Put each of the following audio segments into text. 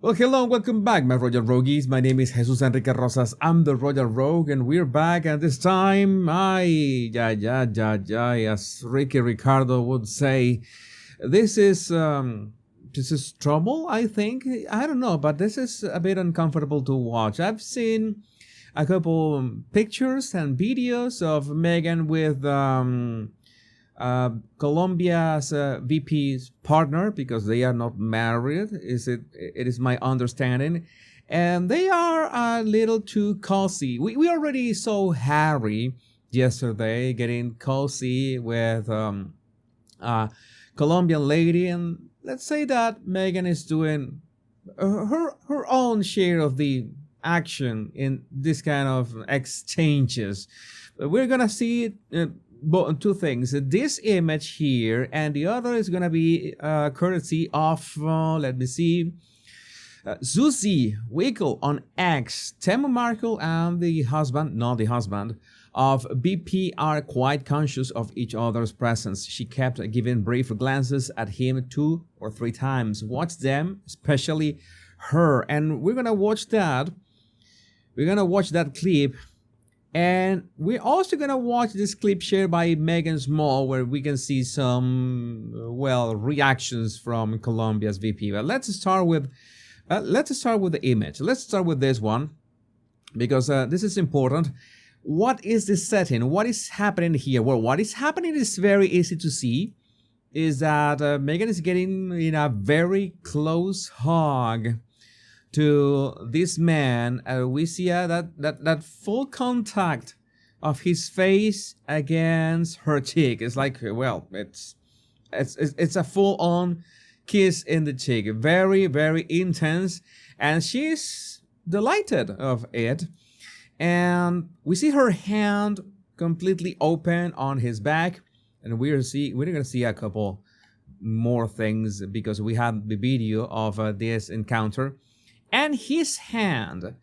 Well, hello and welcome back, my Royal Rogues. My name is Jesus Enrique Rosas. I'm the Royal Rogue, and we're back. And this time, as Ricky Ricardo would say, this is trouble. I think I don't know, but this is a bit uncomfortable to watch. I've seen a couple pictures and videos of Meghan with Colombia's VP's partner, because they are not married. It is my understanding, and they are a little too cozy. We already saw Harry yesterday getting cozy with a Colombian lady, and let's say that Meghan is doing her own share of the action in this kind of exchanges. We're gonna see it. Two things, this image here, and the other is gonna be courtesy of let me see, Susie Wickle on X. Tim Markle and the husband, not the husband, of BP are quite conscious of each other's presence. She kept giving brief glances at him 2 or 3 times. Watch them, especially her, and we're gonna watch that. We're gonna watch that clip. And we're also going to watch this clip shared by Meghan Small, where we can see some, reactions from Colombia's VP. But let's start with the image. Let's start with this one, because this is important. What is the setting? What is happening here? Well, what is happening is very easy to see. Is that Meghan is getting in a very close hug to this man. We see that full contact of his face against her cheek. It's like, well, it's a full-on kiss in the cheek, very, very intense, and she's delighted of it. And we see her hand completely open on his back, and we're gonna see a couple more things because we have the video of this encounter. And his hand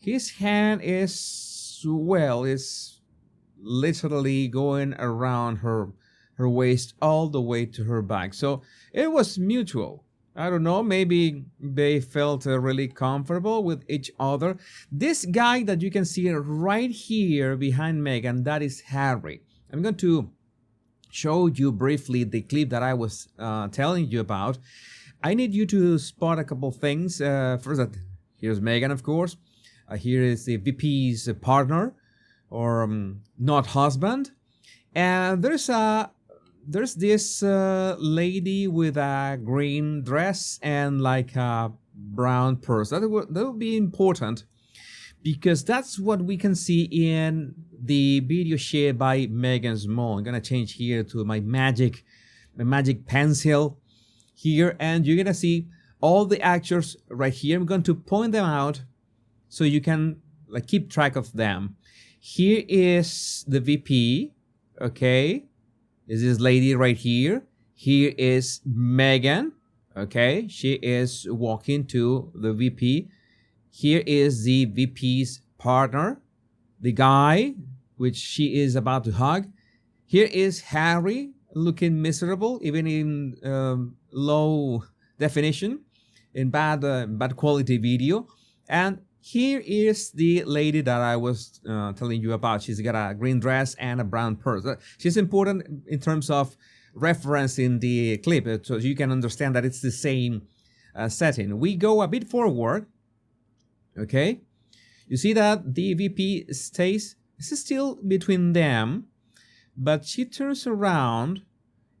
is literally going around her waist all the way to her back. So it was mutual. I don't know, maybe they felt really comfortable with each other. This guy that you can see right here behind Meghan, that is Harry. I'm going to show you briefly the clip that I was telling you about. I need you to spot a couple things. First, that here's Meghan, of course. Here is the VP's partner, or not husband. And there's this lady with a green dress and like a brown purse. That would be important, because that's what we can see in the video shared by Meghan Small. I'm gonna change here to my magic pencil here, and you're gonna see all the actors right here. I'm going to point them out so you can keep track of them. Here is the VP, okay? Is this lady right here. Here is Meghan, okay? She is walking to the VP. Here is the VP's partner, the guy which she is about to hug. Here is Harry, looking miserable, even in low definition, in bad quality video. And here is the lady that I was telling you about. She's got a green dress and a brown purse. She's important in terms of referencing the clip, so you can understand that it's the same setting. We go a bit forward, okay? You see that the VP stays still between them, but she turns around.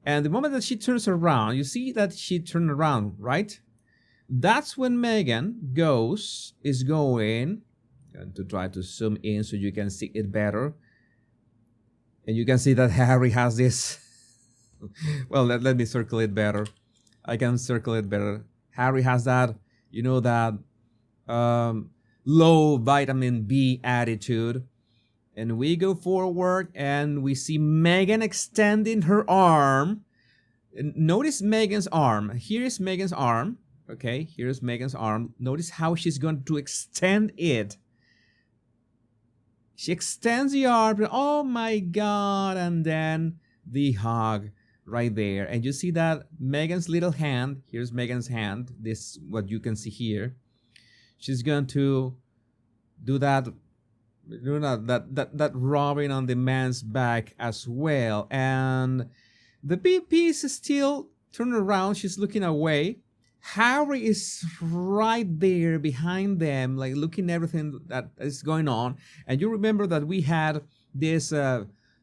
And the moment that she turns around, you see that she turned around, right? That's when Meghan is going to try to zoom in so you can see it better. And you can see that Harry has this. Well, let me circle it better. I can circle it better. Harry has that, that low vitamin B attitude. And we go forward and we see Meghan extending her arm. Notice Meghan's arm. Here is Meghan's arm. Okay, here's Meghan's arm. Notice how she's going to extend it. She extends the arm. Oh my God. And then the hug. right there. And you see that Meghan's little hand, here's Meghan's hand, this what you can see here. She's going to do that, that rubbing on the man's back as well. And the BP is still turned around, she's looking away. Harry is right there behind them, like looking everything that is going on. And you remember that we had this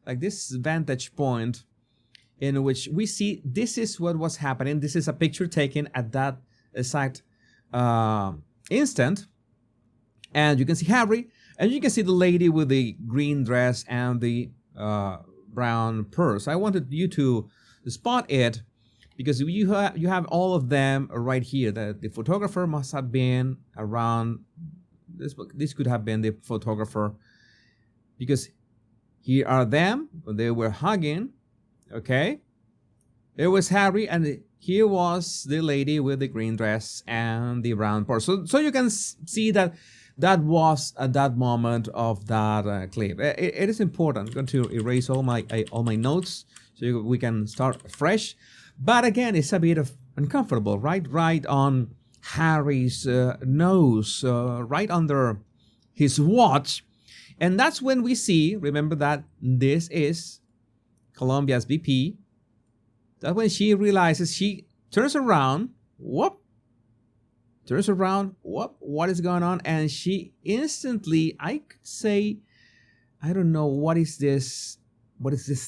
this vantage point in which we see this is what was happening. This is a picture taken at that exact instant. And you can see Harry, and you can see the lady with the green dress and the brown purse. I wanted you to spot it because you have all of them right here. The photographer must have been around. This could have been the photographer, because here are them. They were hugging. Okay, it was Harry, and here was the lady with the green dress and the brown purse. So you can see that was at that moment of that clip. It is important. I'm going to erase all my notes so we can start fresh. But again, it's a bit of uncomfortable, right? Right on Harry's nose, right under his watch. And that's when we see, remember that this is Colombia's VP. That's when she realizes, she turns around, what is going on? And she instantly, I could say, I don't know, what is this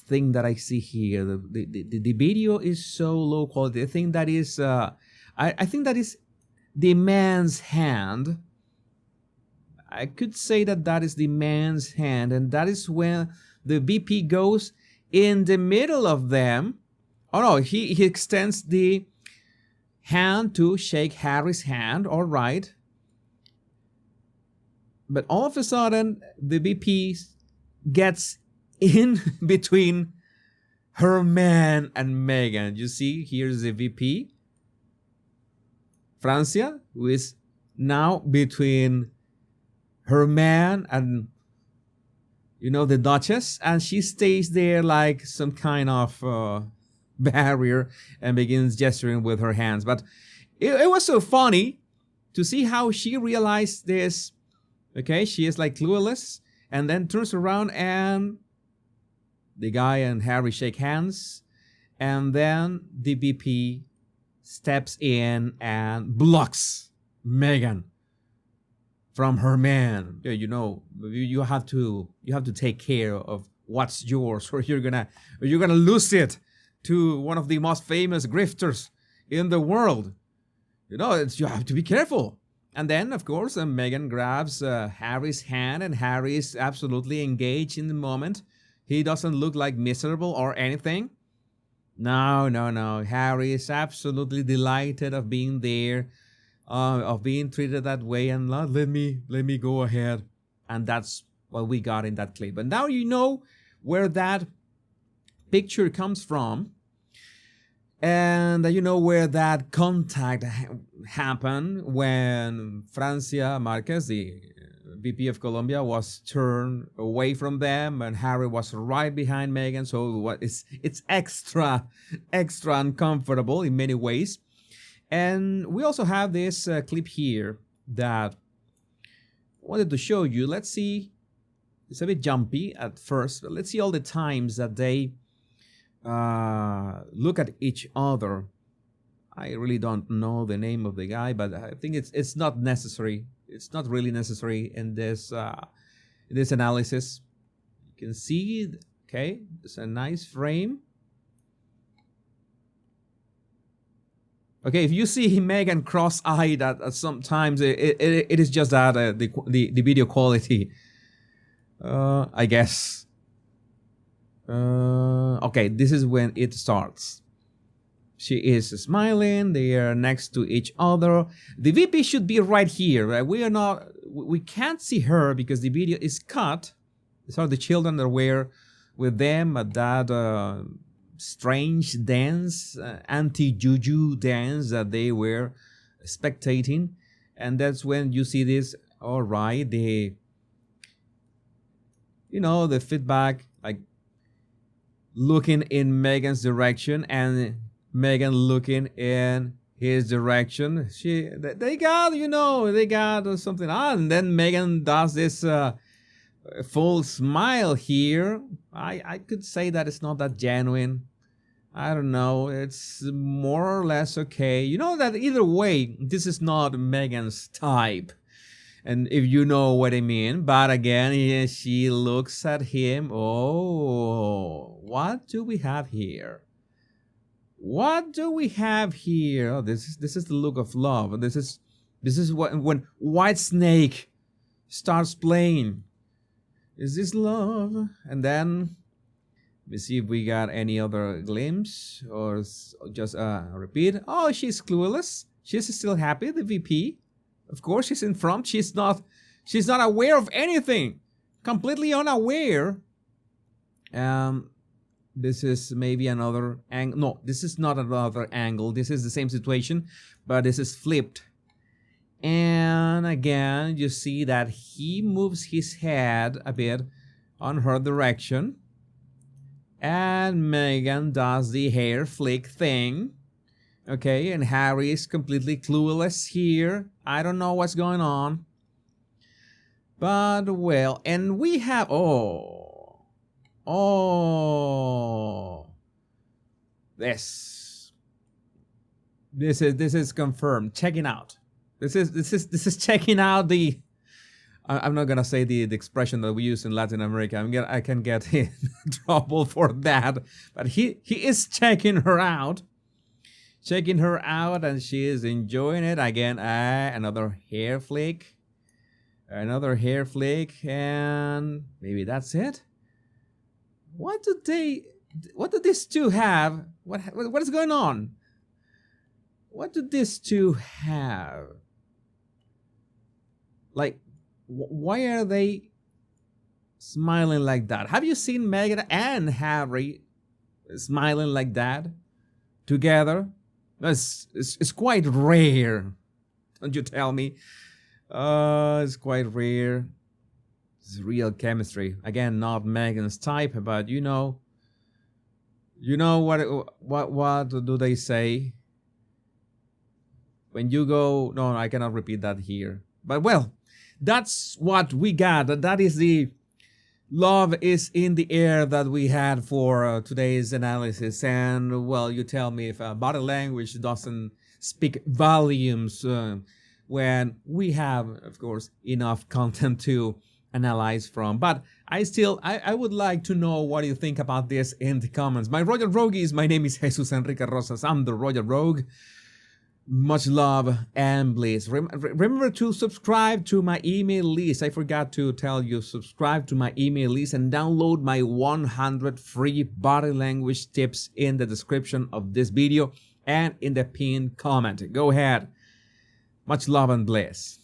thing that I see here? The video is so low quality. I think that is I think that is the man's hand. I could say that is the man's hand, and that is when the VP goes in the middle of them. Oh no, he extends the hand to shake Harry's hand, all right. But all of a sudden, the VP gets in between her man and Meghan. You see, here's the VP, Francia, who is now between her man and, the Duchess, and she stays there like some kind of barrier and begins gesturing with her hands. But it was so funny to see how she realized this. Okay, she is like clueless, and then turns around and the guy and Harry shake hands, and then the VP steps in and blocks Meghan from her man. You have to take care of what's yours, or you're gonna lose it to one of the most famous grifters in the world. You have to be careful. And then, of course, Meghan grabs Harry's hand, and Harry is absolutely engaged in the moment. He doesn't look like miserable or anything. No. Harry is absolutely delighted of being there, of being treated that way, and let me go ahead. And that's what we got in that clip. And now you know where that picture comes from, and you know where that contact happened when Francia Marquez, the VP of Colombia, was turned away from them, and Harry was right behind Meghan. So it's extra uncomfortable in many ways. And we also have this clip here that I wanted to show you. Let's see. It's a bit jumpy at first, but let's see all the times that they look at each other. I really don't know the name of the guy, but I think it's not necessary. It's not really necessary in this analysis. You can see, okay, it's a nice frame. Okay, if you see Meghan cross-eyed at sometimes, it is just that the video quality, I guess. Okay, this is when it starts. She is smiling. They are next to each other. The VP should be right here, right? We can't see her because the video is cut. These are the children that were with them at that strange dance, anti-juju dance that they were spectating. And that's when you see this, all right, the feedback, like, looking in Meghan's direction and Meghan looking in his direction. They got, they got something on. And then Meghan does this full smile here. I could say that it's not that genuine. I don't know. It's more or less okay. You know that either way, this is not Meghan's type. And if you know what I mean. But again, she looks at him. Oh, what do we have here? What do we have here? Oh, this is the look of love. This is when White Snake starts playing. Is this love? And then let me see if we got any other glimpse or just a repeat. Oh, she's clueless. She's still happy. The VP, of course, she's in front. She's not aware of anything. Completely unaware. This is maybe another angle. No, this is not another angle. This is the same situation, but this is flipped. And again, you see that he moves his head a bit on her direction. And Meghan does the hair flick thing. Okay, and Harry is completely clueless here. I don't know what's going on. But, well, and we have... This is confirmed. Checking out. This is checking out the... I'm not gonna say the expression that we use in Latin America. I can get in trouble for that. But he is checking her out, and she is enjoying it again. Another hair flick, and maybe that's it. What do these two have? What is going on? What do these two have? Like, why are they smiling like that? Have you seen Meghan and Harry smiling like that together? It's quite rare. Don't you tell me? It's quite rare. It's real chemistry. Again, not Meghan's type, but you know what do they say? When you go, no, I cannot repeat that here. But well, that's what we got. That is the love is in the air that we had for today's analysis. And well, you tell me if body language doesn't speak volumes when we have, of course, enough content to analyze from. But I would like to know what you think about this in the comments. My Royal Rogues, my name is Jesus Enrique Rosas. I'm the Royal Rogue. Much love and bliss. Remember to subscribe to my email list. I forgot to tell you, subscribe to my email list and download my 100 free body language tips in the description of this video and in the pinned comment. Go ahead. Much love and bliss.